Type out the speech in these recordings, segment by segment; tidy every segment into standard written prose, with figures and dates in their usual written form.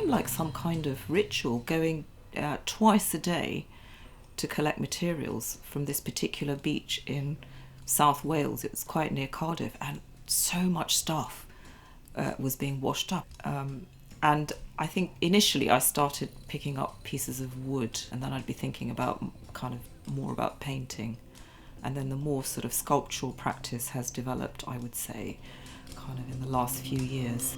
became like some kind of ritual, going twice a day to collect materials from this particular beach in South Wales. It was quite near Cardiff, and so much stuff was being washed up. And I think initially I started picking up pieces of wood, and then I'd be thinking about kind of more about painting. And then the more sort of sculptural practice has developed, I would say, kind of in the last few years.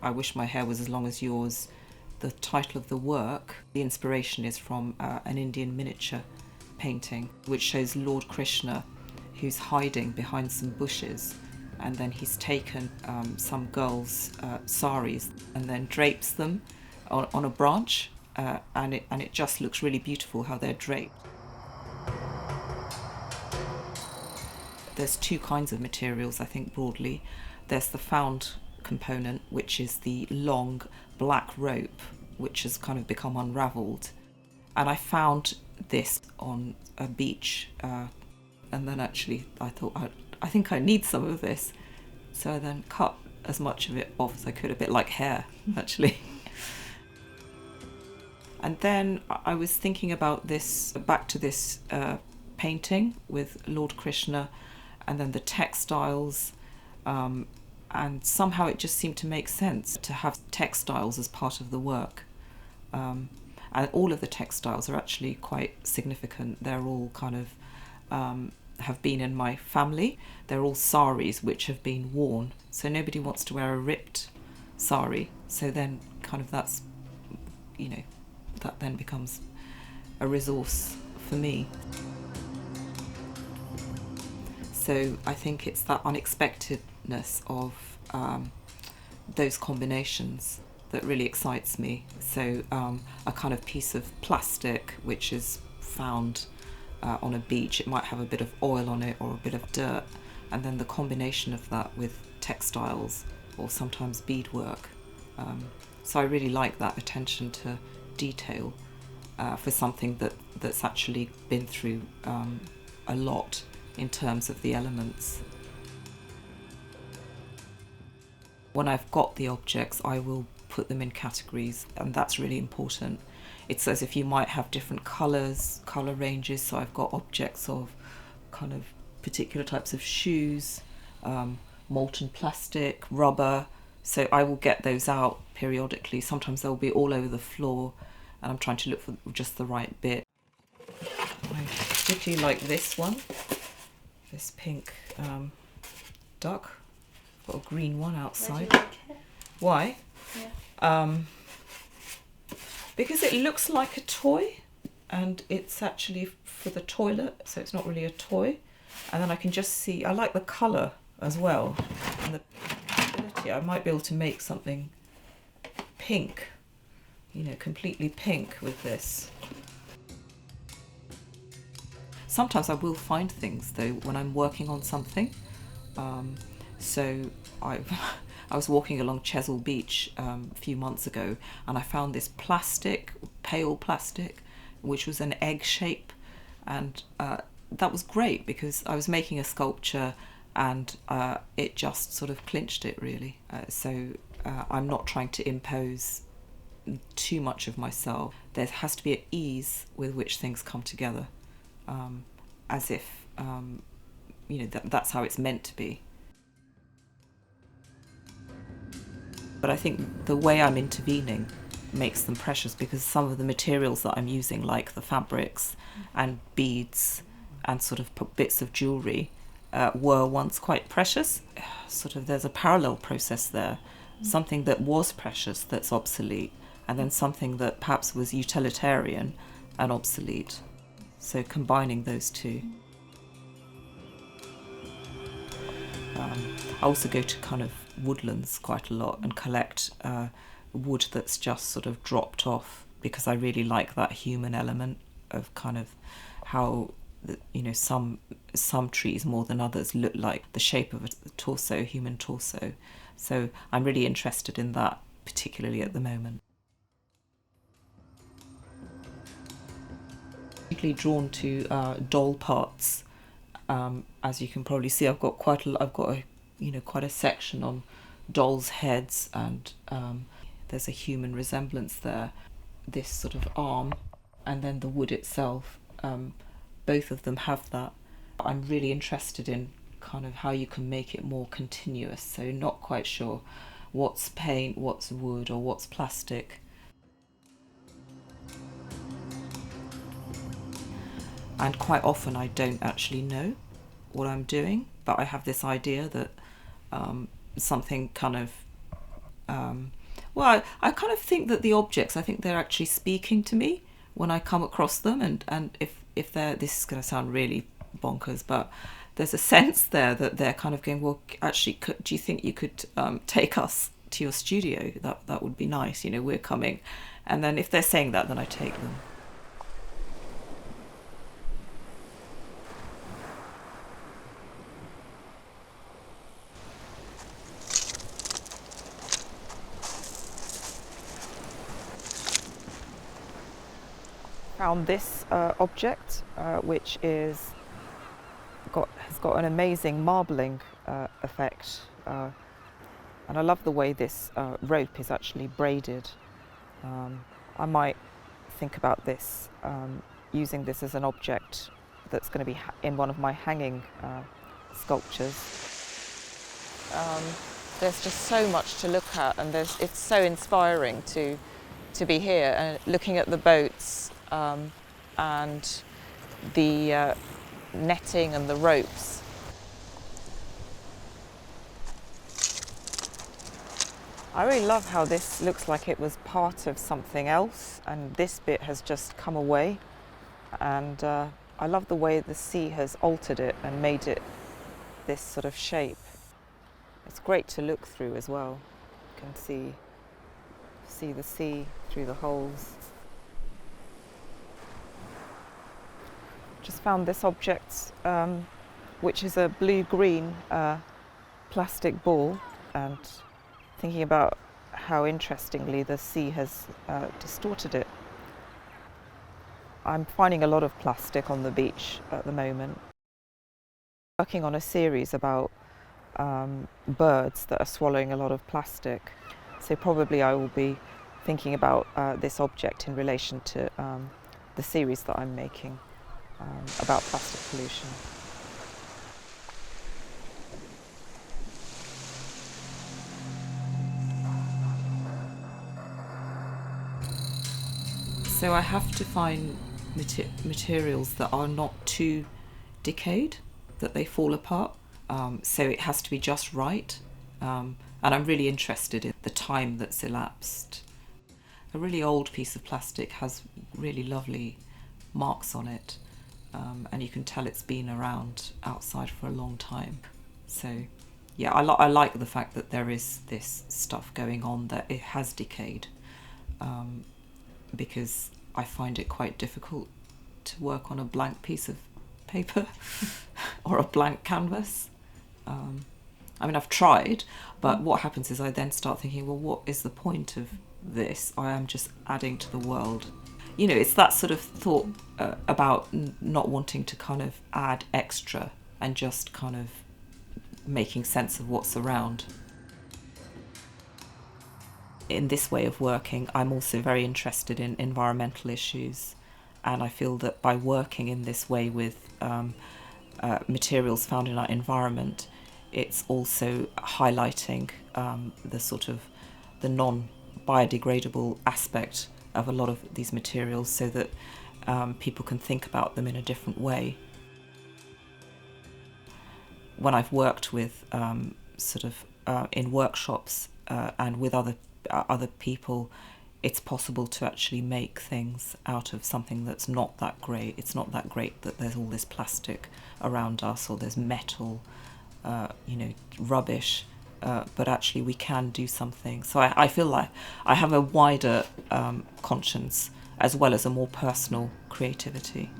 I Wish My Hair Was As Long As Yours, the title of the work, the inspiration is from an Indian miniature painting, which shows Lord Krishna, who's hiding behind some bushes, and then he's taken some girls' saris and then drapes them on a branch, and it just looks really beautiful how they're draped. There's two kinds of materials, I think, broadly. There's the found component, which is the long black rope, which has kind of become unravelled. And I found this on a beach, and then actually I thought, I think I need some of this. So I then cut as much of it off as I could, a bit like hair, actually. And then I was thinking about this, back to this painting with Lord Krishna, and then the textiles, and somehow it just seemed to make sense to have textiles as part of the work. And all of the textiles are actually quite significant. They're all kind of have been in my family. They're all saris which have been worn. So nobody wants to wear a ripped sari. So then kind of that's, that then becomes a resource for me. So I think it's that unexpectedness of those combinations that really excites me. So a kind of piece of plastic which is found on a beach, it might have a bit of oil on it or a bit of dirt, and then the combination of that with textiles or sometimes beadwork. So I really like that attention to detail for something that's actually been through a lot in terms of the elements. When I've got the objects, I will put them in categories, and that's really important. It's as if you might have different colour ranges, so I've got objects of kind of particular types of shoes, molten plastic, rubber, so I will get those out periodically. Sometimes they'll be all over the floor, and I'm trying to look for just the right bit. I particularly like this one, this pink duck. Got a green one outside. Why do you like it? Why? Yeah. Because it looks like a toy, and it's actually for the toilet, so it's not really a toy. And then I can just see, I like the colour as well, and the ability. I might be able to make something pink, completely pink with this. Sometimes I will find things though when I'm working on something. So I was walking along Chesil Beach a few months ago, and I found this plastic, pale plastic, which was an egg shape, and that was great because I was making a sculpture, and it just sort of clinched it really. So I'm not trying to impose too much of myself. There has to be an ease with which things come together, as if that's how it's meant to be. But I think the way I'm intervening makes them precious, because some of the materials that I'm using, like the fabrics and beads and sort of bits of jewellery, were once quite precious. Sort of there's a parallel process there, something that was precious that's obsolete, and then something that perhaps was utilitarian and obsolete. So combining those two. I also go to kind of woodlands quite a lot and collect wood that's just sort of dropped off, because I really like that human element of kind of how some trees more than others look like the shape of a torso, human torso. So I'm really interested in that, particularly at the moment. Particularly drawn to doll parts As you can probably see, I've got quite a section on dolls' heads, and there's a human resemblance there. This sort of arm, and then the wood itself. Both of them have that. I'm really interested in kind of how you can make it more continuous. So not quite sure what's paint, what's wood, or what's plastic. And quite often I don't actually know what I'm doing, but I have this idea that something kind of I kind of think that the objects, I think they're actually speaking to me when I come across them, and if they're, this is going to sound really bonkers, but there's a sense there that they're kind of going, well, actually, do you think you could take us to your studio? That would be nice, we're coming. And then if they're saying that, then I take them. Found this object, which has got an amazing marbling effect, and I love the way this rope is actually braided. I might think about this, using this as an object that's going to be in one of my hanging sculptures. There's just so much to look at, and it's so inspiring to be here and looking at the boats. And the netting and the ropes. I really love how this looks like it was part of something else, and this bit has just come away. And I love the way the sea has altered it and made it this sort of shape. It's great to look through as well. You can see the sea through the holes. Just found this object, which is a blue-green plastic ball, and thinking about how interestingly the sea has distorted it. I'm finding a lot of plastic on the beach at the moment. Working on a series about birds that are swallowing a lot of plastic, so probably I will be thinking about this object in relation to the series that I'm making. About plastic pollution. So I have to find materials that are not too decayed, that they fall apart. So it has to be just right. And I'm really interested in the time that's elapsed. A really old piece of plastic has really lovely marks on it. And you can tell it's been around outside for a long time. So yeah, I like the fact that there is this stuff going on, that it has decayed, because I find it quite difficult to work on a blank piece of paper or a blank canvas. I mean, I've tried, but what happens is I then start thinking, well, what is the point of this? I am just adding to the world. It's that sort of thought about not wanting to kind of add extra and just kind of making sense of what's around. In this way of working, I'm also very interested in environmental issues, and I feel that by working in this way with materials found in our environment, it's also highlighting the sort of the non-biodegradable aspect of a lot of these materials, so that people can think about them in a different way. When I've worked with in workshops and with other people, it's possible to actually make things out of something that's not that great. It's not that great that there's all this plastic around us, or there's metal, rubbish. But actually we can do something. So I feel like I have a wider conscience, as well as a more personal creativity.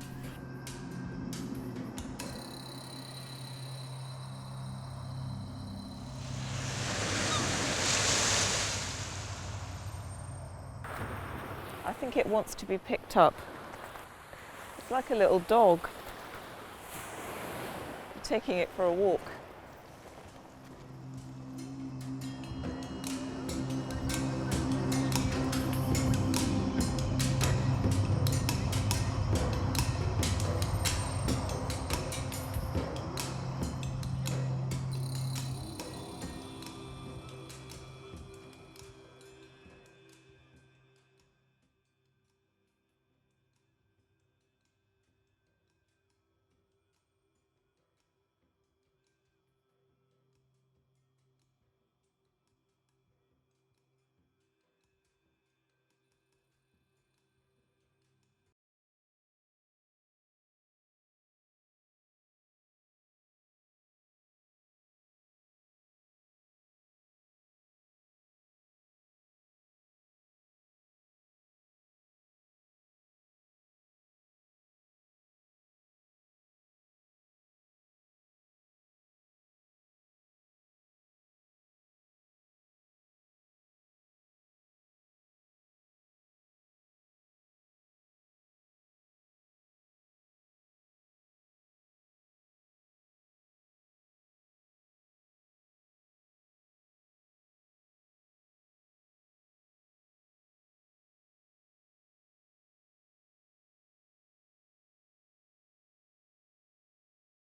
I think it wants to be picked up. It's like a little dog. taking it for a walk